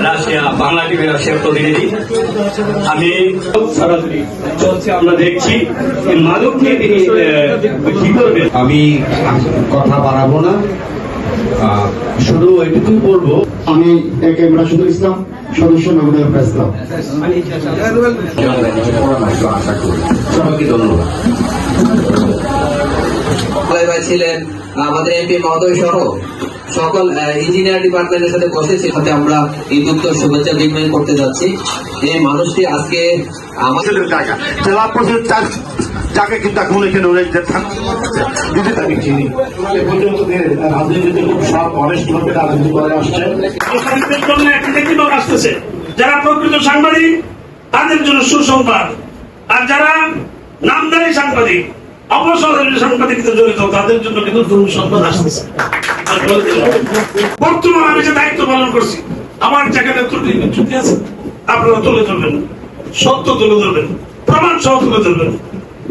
Russia Bangla টিভির রাশিয়ার প্রতিনিধি। আমি সরাসরি চলছে, আমরা দেখছি মাদক নিয়ে তিনি কি করবেন। আমি কথা বাড়াবো না, শুধু এটুকুই বলবো, আমি শুধু ইসলাম সদস্য নবীন প্রেস ক্লাব। সবাইকে ধন্যবাদ। ভাই ছিলেন আমাদের এমপি মহোদয় সহ সকল ইঞ্জিনিয়ার ডিপার্টমেন্টের সাথে বসেছি, সাথে আমরা ঈদ উত্তর শুভেচ্ছা বিনিময় করতে যাচ্ছি। এই মানুষটি আজকে আমাদের জায়গা জেলা পরিষদ যাকে কিন্তু এখন এখানে দিদি তাকে চিনি রাজনীতিতে খুব সব অনেস্ট ভাবে রাজনীতি করে আসছে। আসতেছে যারা প্রকৃত সাংবাদিক তাদের জন্য সুসংবাদ, আর যারা নামদারি সাংবাদিক অপসরকারি সাংবাদিকদের জড়িত তাদের জন্য কিন্তু দুঃসংবাদ আসতেছে। বর্তমানে আমি যে দায়িত্ব পালন করছি, আমার জায়গাটা ত্রুটি চুক্তি আছে, আপনারা তুলে ধরবেন, সত্য তুলে ধরবেন, প্রমাণ সহ তুলে ধরবেন,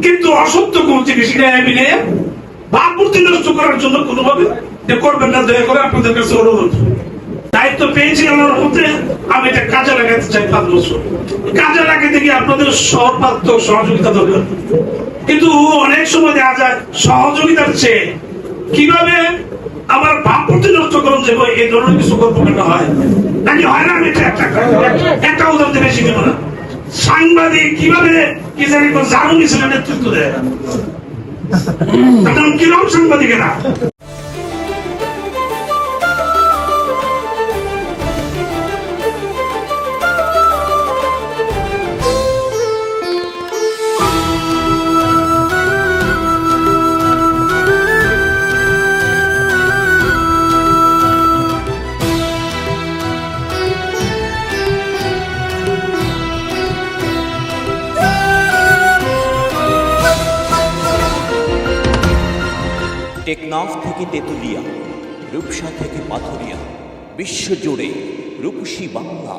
কিন্তু অসত্য কোন জিনিস নিয়ে ভাবমূর্তি নষ্ট করার জন্য কোনোভাবে করবেন না। দয়া করে আপনাদের কাছে অনুরোধ, দায়িত্ব পেয়েছি আমার মধ্যে, আমি এটা কাজে লাগাতে চাই। 5 বছর কাজে লাগাতে গিয়ে আপনাদের সর্বাত্মক সহযোগিতা দরকার, কিন্তু অনেক সময় দেখা যায় সহযোগিতার চেয়ে কিভাবে আমার ভাবমূর্তি নষ্ট করুন যে এই ধরনের কিছু কর্মকাণ্ড হয় নাকি হয় না। আমি একটা উদাহরণ বেশি দেবো না। সাংবাদিক কিভাবে কি জানি জানু মিছিলের নেতৃত্ব দেয়, তখন কিরকম সাংবাদিকেরা। টেকনাফ থেকে তেতুলিয়া, রূপসা থেকে পাথুরিয়া, বিশ্বজুড়ে রূপসী বাংলা।